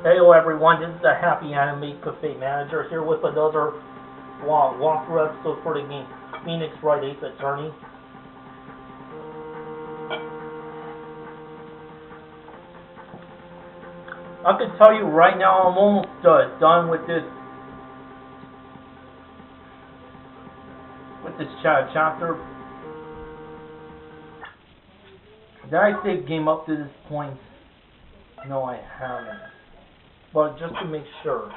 Hello everyone, this is the HappyAnimaidCafeManager here with another walkthrough episode for the game Phoenix Wright Ace Attorney. I can tell you right now I'm almost done with this chapter. Did I save game up to this point? No, I haven't. But just to make sure.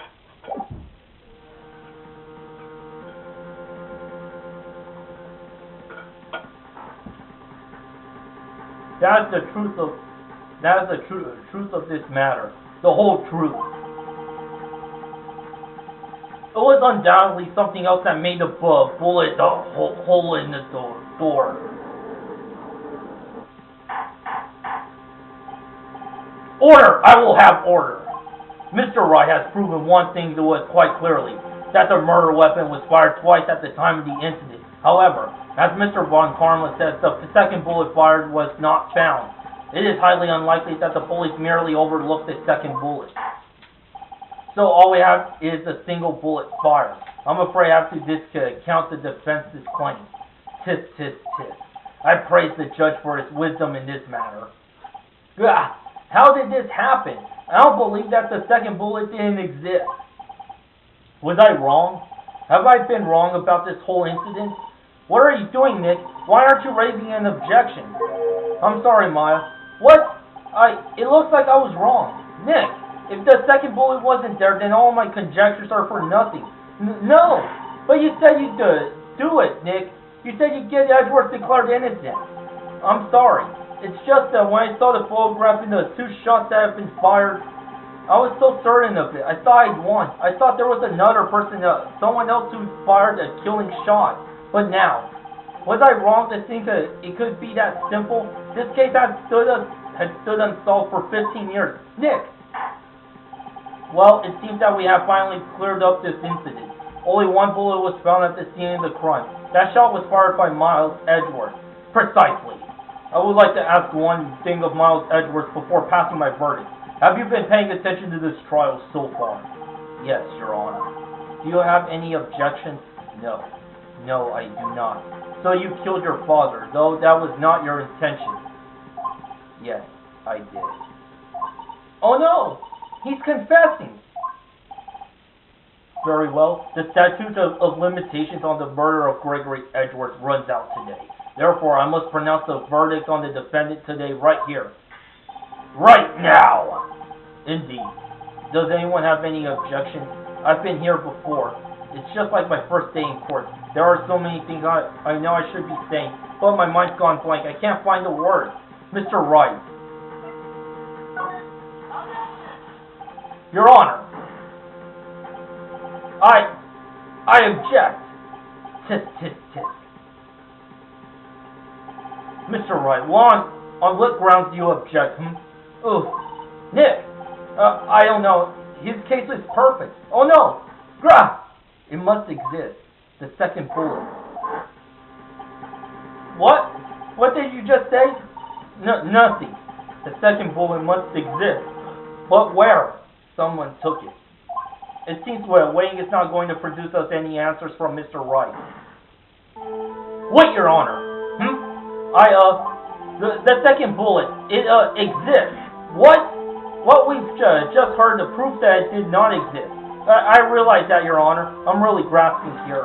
That is the truth of this matter. The whole truth. It was undoubtedly something else that made the bullet the hole in the door. Order! I will have order. Mr. Wright has proven one thing to us quite clearly, that the murder weapon was fired twice at the time of the incident. However, as Mr. Von Karma says, the second bullet fired was not found. It is highly unlikely that the police merely overlooked the second bullet. So all we have is a single bullet fired. I'm afraid I have to discount the defense's claim. Tis, tis, tis. I praise the judge for his wisdom in this matter. Gah! How did this happen? I don't believe that the second bullet didn't exist. Was I wrong? Have I been wrong about this whole incident? What are you doing, Nick? Why aren't you raising an objection? I'm sorry, Maya. What? It looks like I was wrong. Nick, if the second bullet wasn't there, then all my conjectures are for nothing. No! But you said you'd do it, Nick. You said you'd get Edgeworth declared innocent. I'm sorry. It's just that when I saw the photograph in the two shots that have been fired, I was so certain of it. I thought I'd won. I thought there was another person, someone else who fired a killing shot. But now, was I wrong to think that it could be that simple? This case had stood unsolved for 15 years. Nick! Well, it seems that we have finally cleared up this incident. Only one bullet was found at the scene of the crime. That shot was fired by Miles Edgeworth. Precisely. I would like to ask one thing of Miles Edgeworth before passing my verdict. Have you been paying attention to this trial so far? Yes, Your Honor. Do you have any objections? No. No, I do not. So you killed your father, though that was not your intention. Yes, I did. Oh no! He's confessing! Very well. The statute of limitations on the murder of Gregory Edgeworth runs out today. Therefore, I must pronounce the verdict on the defendant today right here. Right now! Indeed. Does anyone have any objections? I've been here before. It's just like my first day in court. There are so many things I know I should be saying, but my mind's gone blank. I can't find the words. Mr. Wright. Your Honor. I object. Tis, tis, tis. Mr. Wright, on what grounds do you object? Ooh, Nick, I don't know. His case is perfect. Oh no, Grah! It must exist. The second bullet. What? What did you just say? Nothing. The second bullet must exist. But where? Someone took it. It seems waiting is not going to produce us any answers from Mr. Wright. Wait, Your Honor. The second bullet, it exists. What? What we've just heard to prove that it did not exist. I realize that, Your Honor. I'm really grasping here.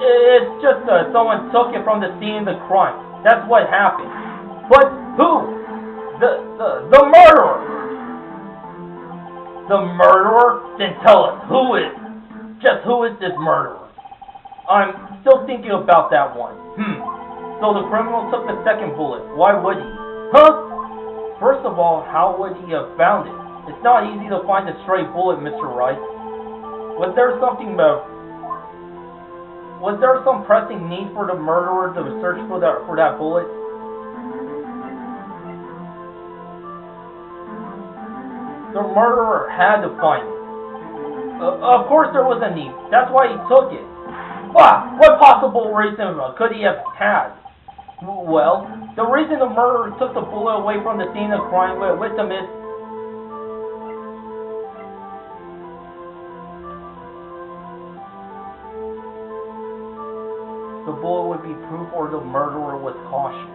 It's just someone took it from the scene of the crime. That's what happened. But who? The murderer. The murderer? Then tell us, who is this murderer? I'm still thinking about that one. So the criminal took the second bullet. Why would he? Huh? First of all, how would he have found it? It's not easy to find a stray bullet, Mr. Wright. Was there some pressing need for the murderer to search for that bullet? The murderer had to find it. Of course there was a need. That's why he took it. What possible reason could he have had? Well, the reason the murderer took the bullet away from the scene of crime with him is the bullet would be proof or the murderer was cautious.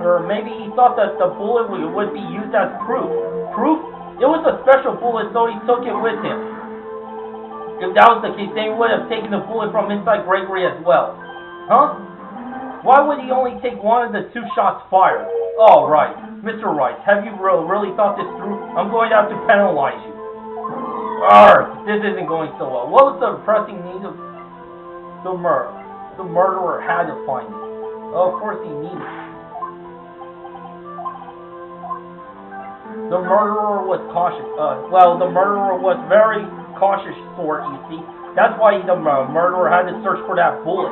Or maybe he thought that the bullet would be used as proof. Proof? It was a special bullet, so he took it with him. If that was the case, then he would have taken the bullet from inside Gregory as well. Huh? Why would he only take one of the 2 shots fired? Oh, right. Mr. Wright, have you really thought this through? I'm going to have to penalize you. This isn't going so well. What was the pressing need of the murder? The murderer had to find it. Oh, of course he needed it. The murderer was cautious. The murderer was very cautious sort, you see. That's why the murderer had to search for that bullet.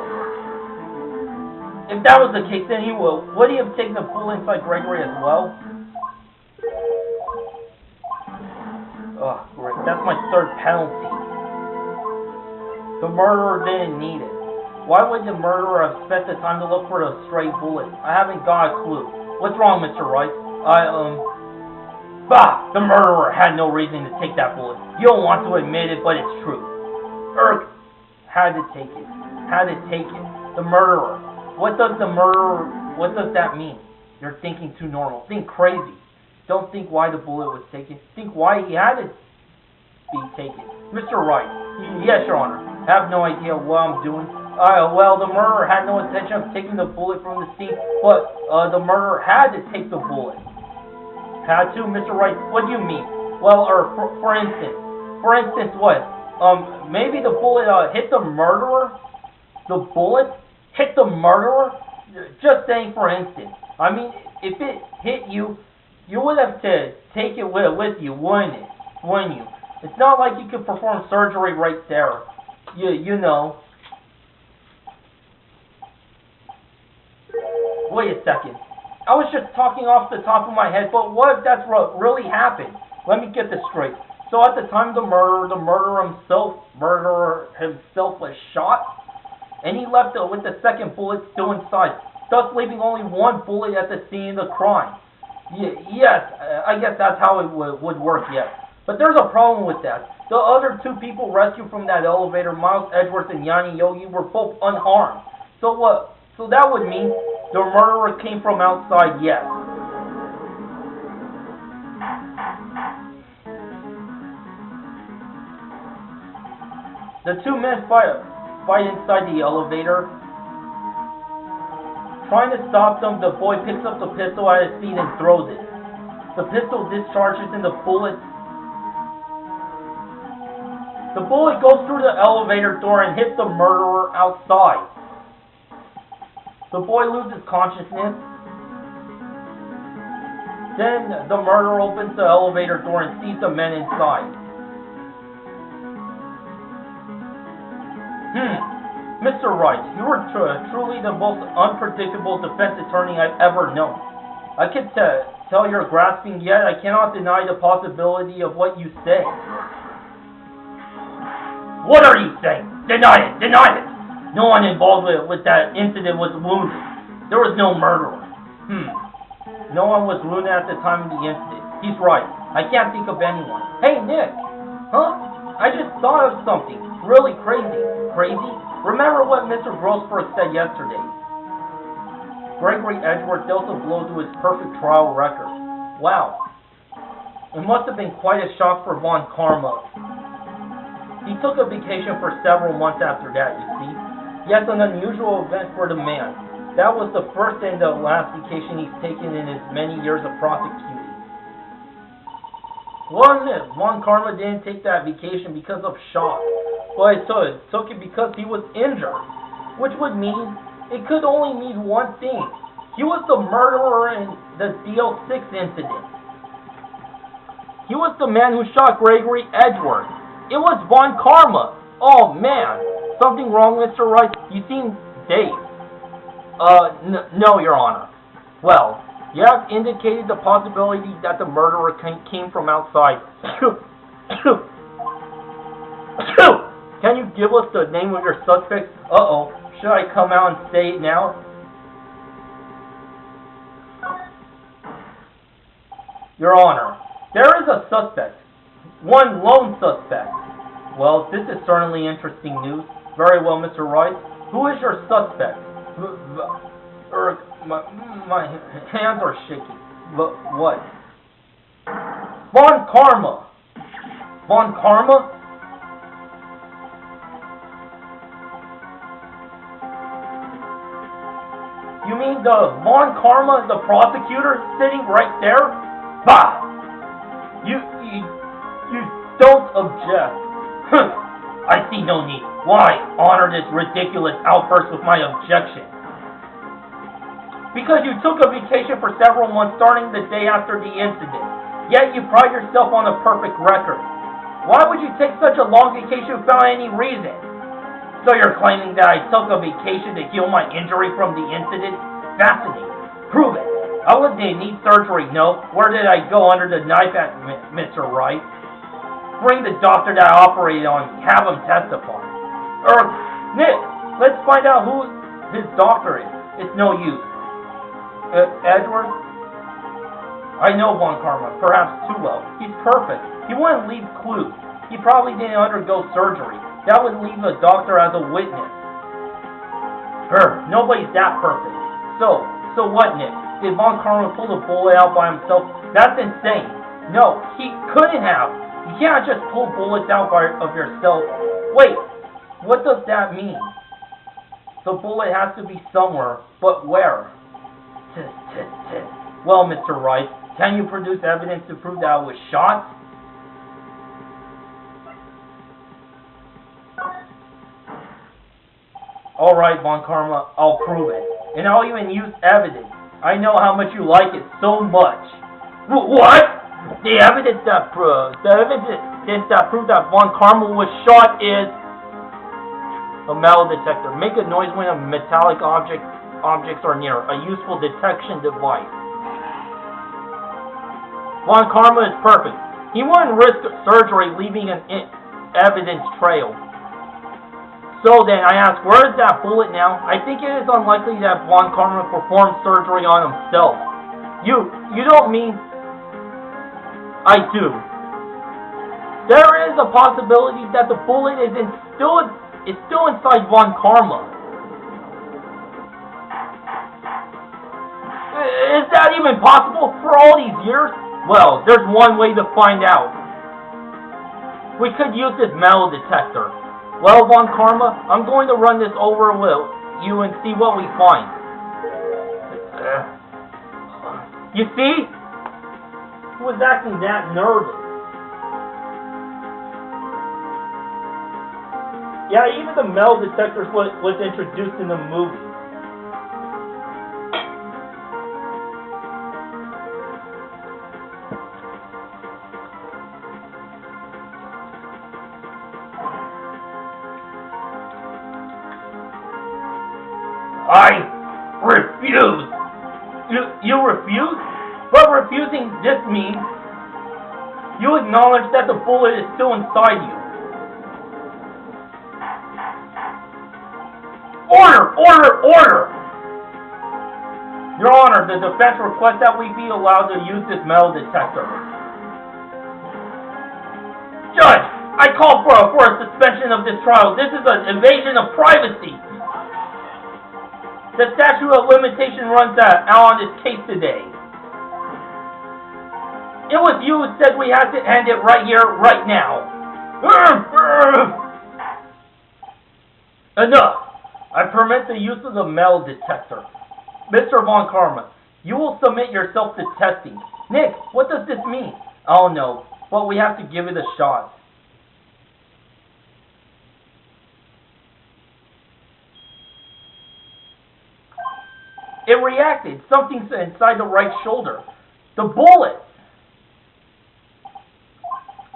If that was the case, then would he have taken the bullet inside Gregory as well? Oh, great. That's my 3rd penalty. The murderer didn't need it. Why would the murderer have spent the time to look for a stray bullet? I haven't got a clue. What's wrong, Mr. Wright? The murderer had no reason to take that bullet. You don't want to admit it, but it's true. Had to take it. Had to take it. The murderer. What does that mean? You're thinking too normal. Think crazy. Don't think why the bullet was taken. Think why he had to be taken. Mr. Wright. Yes, Your Honor. I have no idea what I'm doing. The murderer had no intention of taking the bullet from the scene, but the murderer had to take the bullet. Had to, Mr. Wright? What do you mean? Well, for instance, what? Maybe the bullet hit the murderer? The bullet hit the murderer? Just saying, for instance. I mean, if it hit you, you would have to take it with you, wouldn't you? It's not like you could perform surgery right there. You know. Wait a second. I was just talking off the top of my head, but what if that's what really happened? Let me get this straight. So at the time of the murderer himself was shot, and he left with the 2nd bullet still inside, thus leaving only 1 bullet at the scene of the crime. Yes, I guess that's how it would work, yes. But there's a problem with that. The other 2 people rescued from that elevator, Miles Edwards and Yanni Yogi, were both unharmed. So what? So that would mean the murderer came from outside, yes. The 2 men fight inside the elevator. Trying to stop them, the boy picks up the pistol at his feet and throws it. The pistol discharges and the bullet goes through the elevator door and hits the murderer outside. The boy loses consciousness. Then the murderer opens the elevator door and sees the men inside. Mr. Wright, you are truly the most unpredictable defense attorney I've ever known. I can tell you're grasping, yet I cannot deny the possibility of what you say. What are you saying? Deny it! Deny it! No one involved with that incident was wounded. There was no murderer. No one was wounded at the time of the incident. He's right. I can't think of anyone. Hey, Nick! Huh? I just thought of something really crazy. Crazy? Remember what Mr. Grossberg said yesterday. Gregory Edgeworth dealt a blow to his perfect trial record. Wow. It must have been quite a shock for Von Karma. He took a vacation for several months after that, you see. Yes, an unusual event for the man. That was the first and the last vacation he's taken in his many years of prosecuting. Von Karma didn't take that vacation because of shock, but it took it because he was injured, which would mean it could only mean one thing. He was the murderer in the DL6 incident. He was the man who shot Gregory Edgeworth. It was Von Karma. Oh man, something wrong, Mr. Wright? You seem dazed. No, Your Honor. Well, you have indicated the possibility that the murderer came from outside. Can you give us the name of your suspect? Uh-oh. Should I come out and say it now? Your Honor, there is a suspect. One lone suspect. Well, this is certainly interesting news. Very well, Mr. Wright. Who is your suspect? My hands are shaking. What? Von Karma. Von Karma? You mean the Von Karma, the prosecutor, sitting right there? Bah! You don't object. I see no need. Why honor this ridiculous outburst with my objection? Because you took a vacation for several months starting the day after the incident. Yet you pride yourself on a perfect record. Why would you take such a long vacation without any reason? So you're claiming that I took a vacation to heal my injury from the incident? Fascinating. Prove it. I wouldn't need surgery, no. Where did I go under the knife at, Mr. Wright? Bring the doctor that operated on me. Have him testify. Nick, let's find out who his doctor is. It's no use. Edward? I know Von Karma, perhaps too well. He's perfect. He wouldn't leave clues. He probably didn't undergo surgery. That would leave a doctor as a witness. Nobody's that perfect. So what, Nick? Did Von Karma pull the bullet out by himself? That's insane. No, he couldn't have. You can't just pull bullets out of yourself. Wait, what does that mean? The bullet has to be somewhere, but where? Well, Mr. Wright, can you produce evidence to prove that I was shot? Alright, Von Karma, I'll prove it. And I'll even use evidence. I know how much you like it so much. What? The evidence that proves that Von Karma was shot is a metal detector. Make a noise when a metallic objects are near. A useful detection device. Von Karma is perfect. He wouldn't risk surgery leaving an evidence trail. So then, I ask, where is that bullet now? I think it is unlikely that Von Karma performed surgery on himself. You don't mean... I do. There is a possibility that the bullet is still inside Von Karma. Is that even possible for all these years? Well, there's one way to find out. We could use this metal detector. Well, Von Karma, I'm going to run this over with you and see what we find. You see? Who was acting that nervous? Yeah, even the metal detector was introduced in the movie. I refuse! You refuse? But refusing this means you acknowledge that the bullet is still inside you. Order! Your Honor, the defense requests that we be allowed to use this metal detector. Judge, I call for a suspension of this trial. This is an invasion of privacy. The statute of limitation runs out on this case today. It was you who said we had to end it right here, right now. Enough. I permit the use of the metal detector. Mr. Von Karma, you will submit yourself to testing. Nick, what does this mean? I don't know, but we have to give it a shot. It reacted. Something's inside the right shoulder. The bullet.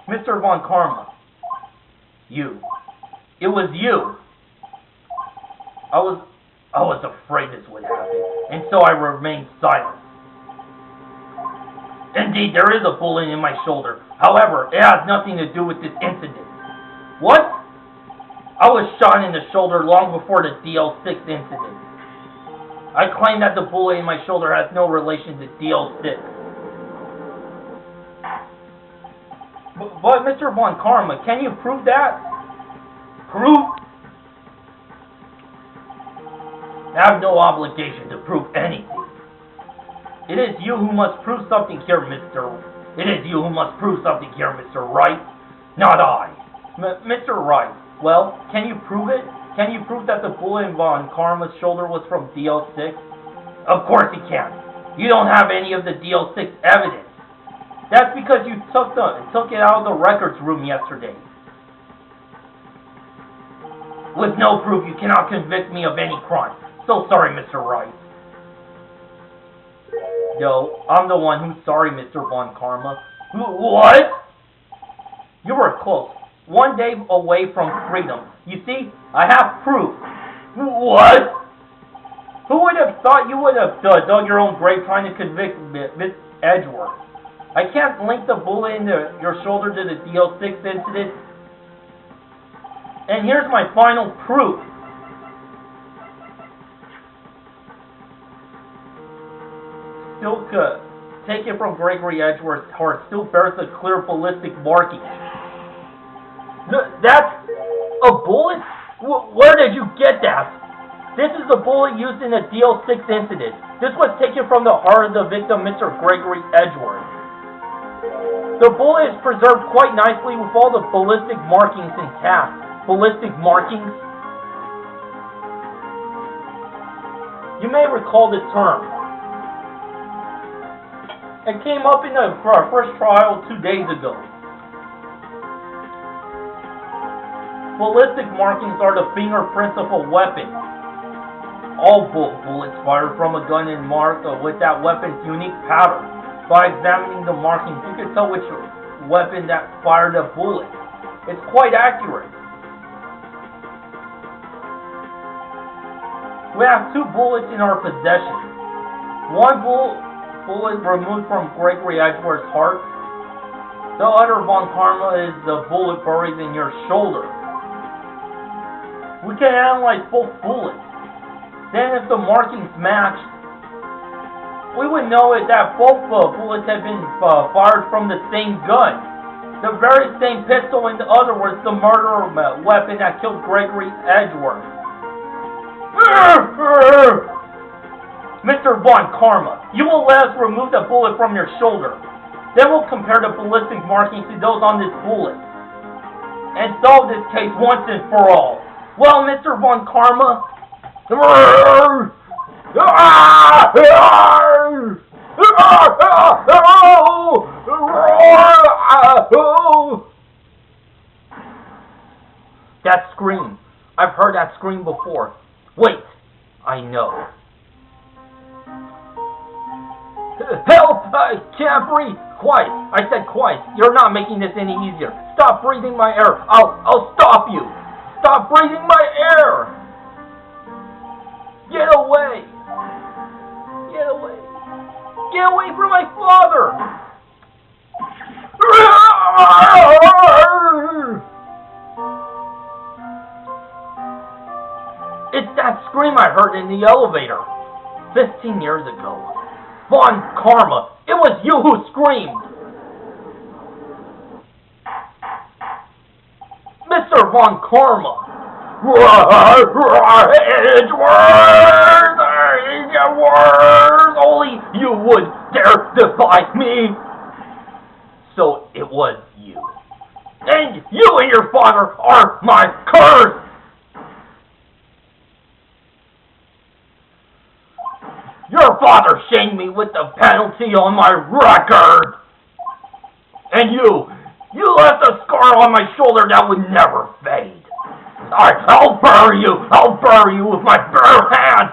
Mr. Von Karma. You. It was you. I was afraid this would happen, and so I remained silent. Indeed, there is a bullet in my shoulder. However, it has nothing to do with this incident. What? I was shot in the shoulder long before the DL6 incident. I claim that the bullet in my shoulder has no relation to DL6. But Mr. Von Karma, can you prove that? Prove? I have no obligation to prove anything. It is you who must prove something here, It is you who must prove something here, Mr. Wright, not I. Mr. Wright, well, can you prove it? Can you prove that the bullet in Von Karma's shoulder was from DL6? Of course you can. You don't have any of the DL6 evidence. That's because you took it out of the records room yesterday. With no proof, you cannot convict me of any crime. So sorry, Mr. Wright. No, I'm the one who's sorry, Mr. Von Karma. What? You were close. One day away from freedom. You see, I have proof. What? Who would have thought you would have dug your own grave trying to convict Miss Edgeworth? I can't link the bullet in your shoulder to the DL6 incident. And here's my final proof. Still taken from Gregory Edgeworth's heart, still bears a clear ballistic marking. That's a bullet? Where did you get that? This is the bullet used in the DL6 incident. This was taken from the heart of the victim, Mr. Gregory Edgeworth. The bullet is preserved quite nicely with all the ballistic markings intact. Ballistic markings? You may recall the term. It came up in the first trial 2 days ago. Ballistic markings are the fingerprints of a weapon. All bullets fired from a gun and marked with that weapon's unique pattern. By examining the markings, you can tell which weapon that fired a bullet. It's quite accurate. We have 2 bullets in our possession. One bullet removed from Gregory Edgeworth's heart. The other, Von Karma, is the bullet buried in your shoulder. We can analyze both bullets. Then if the markings matched, we would know that both bullets had been fired from the same gun. The very same pistol, in other words, the murder weapon that killed Gregory Edgeworth. Mr. Von Karma, you will let us remove the bullet from your shoulder. Then we'll compare the ballistic markings to those on this bullet. And solve this case once and for all. Well, Mr. Von Karma... That scream. I've heard that scream before. Wait, I know. Help! I can't breathe! Quiet! I said quiet. You're not making this any easier. Stop breathing my air. I'll stop you. Stop breathing my air. Get away. Get away. Get away from my father. It's that scream I heard in the elevator 15 years ago. Von Karma, it was you who screamed! Mr. Von Karma! It's worse! Only you would dare defy me! So it was you. And you and your father are my curse! Your father shamed me with the penalty on my record! And you left a scar on my shoulder that would never fade. I'll bury you! I'll bury you with my bare hands!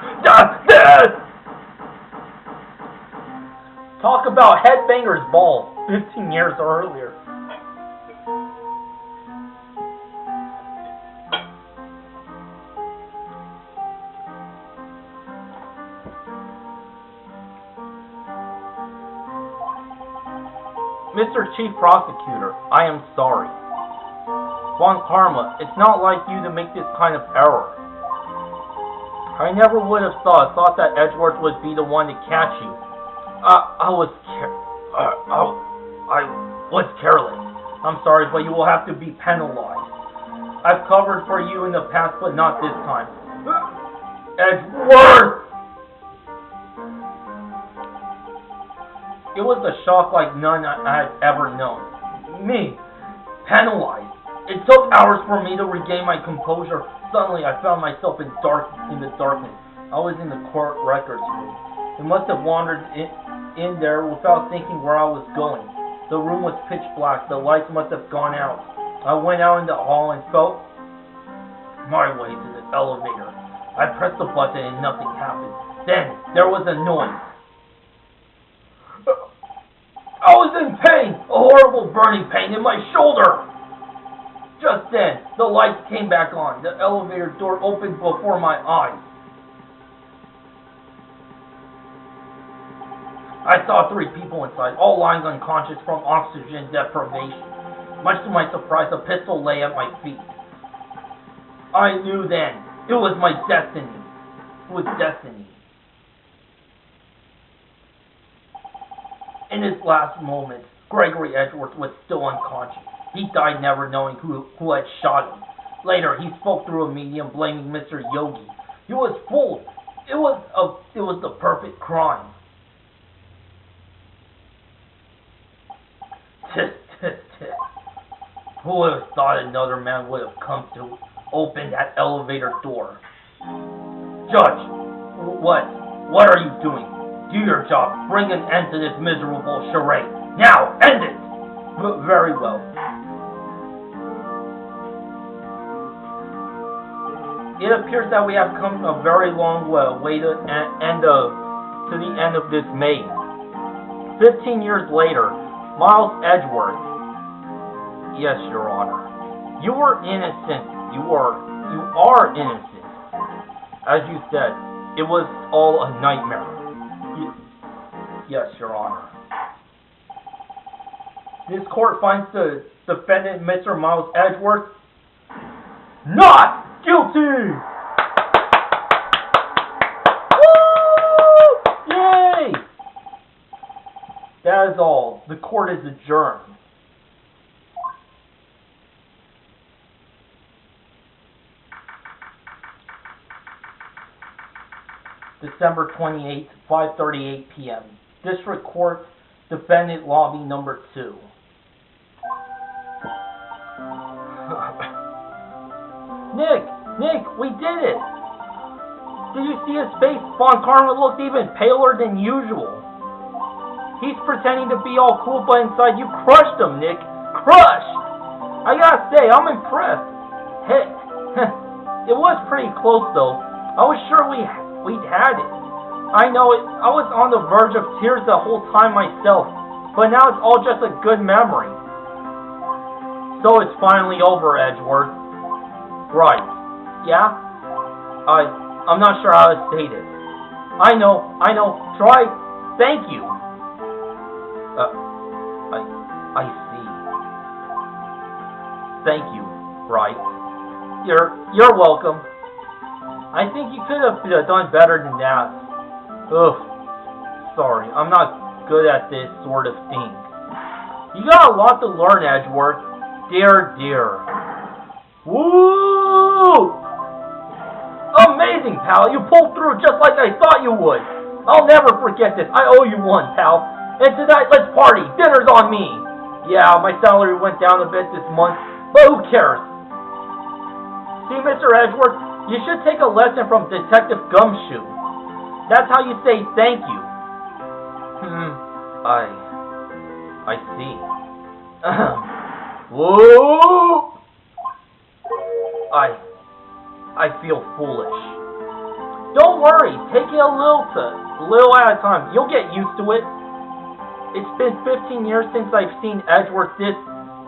Talk about headbanger's ball 15 years earlier. Mr. Chief Prosecutor, I am sorry. Von Karma, it's not like you to make this kind of error. I never would have thought that Edgeworth would be the one to catch you. I was careless. I'm sorry, but you will have to be penalized. I've covered for you in the past, but not this time. Edgeworth! It was a shock like none I had ever known. Me, penalized. It took hours for me to regain my composure. Suddenly, I found myself in the darkness. I was in the court records room. I must have wandered in there without thinking where I was going. The room was pitch black. The lights must have gone out. I went out in the hall and felt my way to the elevator. I pressed the button and nothing happened. Then, there was a noise. I was in pain, a horrible burning pain in my shoulder. Just then, the lights came back on. The elevator door opened before my eyes. I saw 3 people inside, all lying unconscious from oxygen deprivation. Much to my surprise, a pistol lay at my feet. I knew then, it was my destiny. It was destiny. In his last moments, Gregory Edgeworth was still unconscious. He died never knowing who had shot him. Later, he spoke through a medium blaming Mr. Yogi. He was fooled. It was the perfect crime. Who would have thought another man would have come to open that elevator door? Judge, what are you doing? Do your job. Bring an end to this miserable charade. Now, end it! Very well. It appears that we have come a very long way to the end of this maze. 15 years later, Miles Edgeworth. Yes, Your Honor. You were innocent. You are innocent. As you said, it was all a nightmare. Yes, Your Honor. This court finds the defendant, Mr. Miles Edgeworth, not guilty! Woo! Yay! That is all. The court is adjourned. December 28th, 5:38 p.m. District Court, Defendant Lobby Number 2. Nick, we did it! Did you see his face? Von Karma looked even paler than usual. He's pretending to be all cool, but inside you crushed him, Nick. Crushed! I gotta say, I'm impressed. Hey, it was pretty close though. I was sure we'd had it. I know it. I was on the verge of tears the whole time myself, but now it's all just a good memory. So it's finally over, Edgeworth. Right. Yeah? I'm not sure how to say this. I know. Try. Thank you. I see. Thank you, Wright. You're welcome. I think you could have done better than that. Ugh. Sorry, I'm not good at this sort of thing. You got a lot to learn, Edgeworth. Dear. Woo! Amazing, pal. You pulled through just like I thought you would. I'll never forget this. I owe you one, pal. And tonight, let's party. Dinner's on me. Yeah, my salary went down a bit this month, but who cares? See, Mr. Edgeworth, you should take a lesson from Detective Gumshoe. That's how you say thank you. I see. Whoa! I feel foolish. Don't worry, take it a little at a time. You'll get used to it. It's been 15 years since I've seen Edgeworth this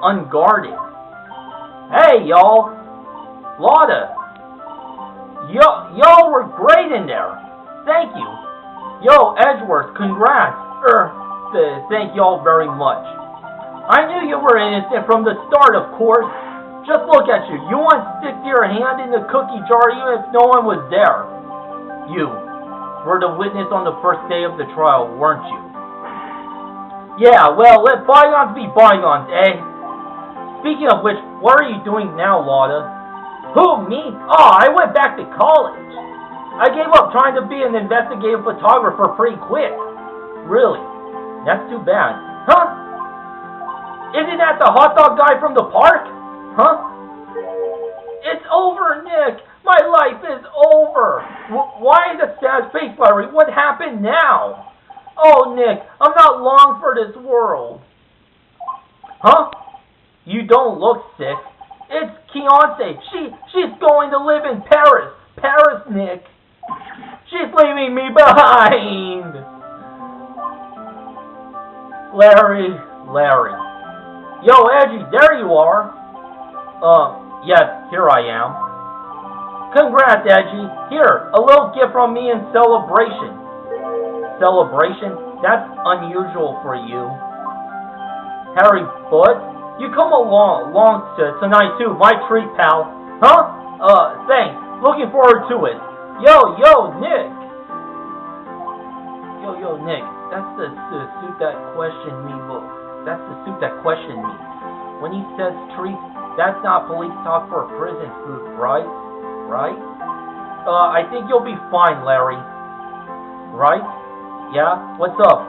unguarded. Hey, y'all. Lotta. Y'all were great in there. Thank you. Yo, Edgeworth, congrats. Thank y'all very much. I knew you were innocent from the start, of course. Just look at you. You want to stick your hand in the cookie jar even if no one was there. You were the witness on the first day of the trial, weren't you? Yeah, well, let bygones be bygones, eh? Speaking of which, what are you doing now, Lotta? Who, me? Oh, I went back to college. I gave up trying to be an investigative photographer pretty quick. Really? That's too bad. Huh? Isn't that the hot dog guy from the park? Huh? It's over, Nick. My life is over. Why the sad face, Larry? What happened now? Oh, Nick, I'm not long for this world. Huh? You don't look sick. It's Keontae. She's going to live in Paris. Paris, Nick. She's leaving me behind. Larry. Yo, Edgy, there you are. Yes, here I am. Congrats, Edgy. Here, a little gift from me in celebration. Celebration? That's unusual for you. Harry Foot, you come along tonight too. My treat, pal. Huh? Thanks. Looking forward to it. Yo, Nick. Yo, Nick. That's the suit that questioned me. That's the suit that questioned me. When he says treats, that's not police talk for prison food, right? Right? I think you'll be fine, Larry. Right? Yeah? What's up?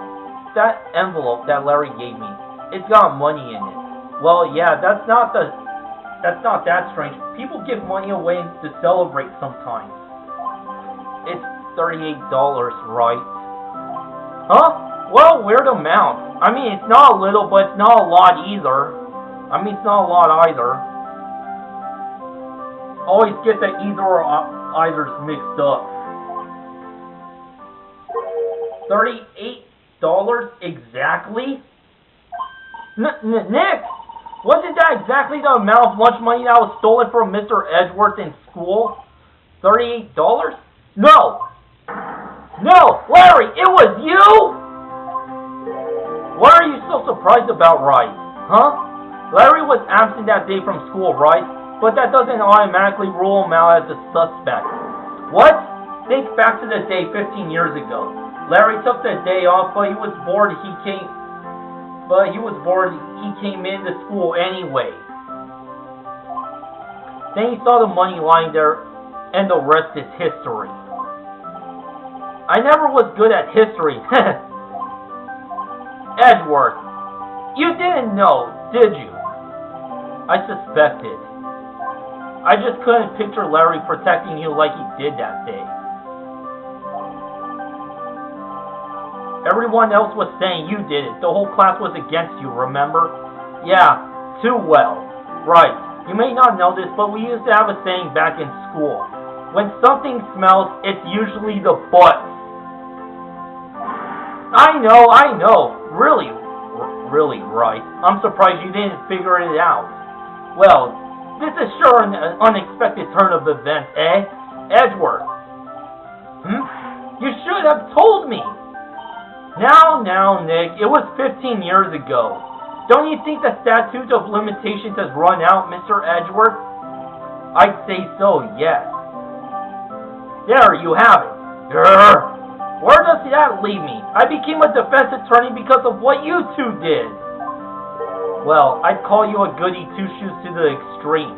That envelope that Larry gave me, it's got money in it. Well, yeah, that's not that strange. People give money away to celebrate sometimes. It's $38, right? Huh? Well, weird amount. I mean, it's not a little, but it's not a lot either. Always get the either or eithers mixed up. $38 exactly? Nick! Wasn't that exactly the amount of lunch money that was stolen from Mr. Edgeworth in school? $38? No! Larry, it was you? What are you so surprised about, Wright? Huh? Larry was absent that day from school, right? But that doesn't automatically rule him out as a suspect. What? Think back to the day 15 years ago. Larry took the day off, but he was bored. He came into school anyway. Then he saw the money lying there, and the rest is history. I never was good at history. Edgeworth, you didn't know, did you? I suspected. I just couldn't picture Larry protecting you like he did that day. Everyone else was saying you did it. The whole class was against you, remember? Yeah, too well. Right. You may not know this, but we used to have a saying back in school. When something smells, it's usually the butt. I know. Really, Wright. I'm surprised you didn't figure it out. Well, this is sure an unexpected turn of events, eh? Edgeworth. You should have told me. Now, Nick, it was 15 years ago. Don't you think the statute of limitations has run out, Mr. Edgeworth? I'd say so, yes. There, you have it. Grr. Where does that leave me? I became a defense attorney because of what you two did. Well, I'd call you a goody two-shoes to the extreme.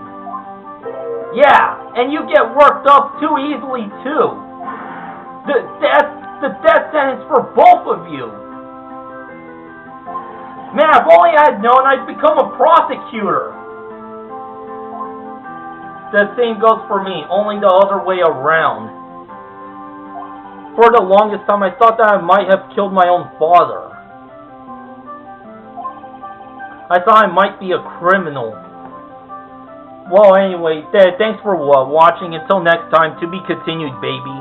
Yeah, and you get worked up too easily, too. The death sentence for both of you. Man, if only I had known, I'd become a prosecutor. The same goes for me, only the other way around. For the longest time, I thought that I might have killed my own father. I thought I might be a criminal. Well, anyway, thanks for watching. Until next time, to be continued, baby.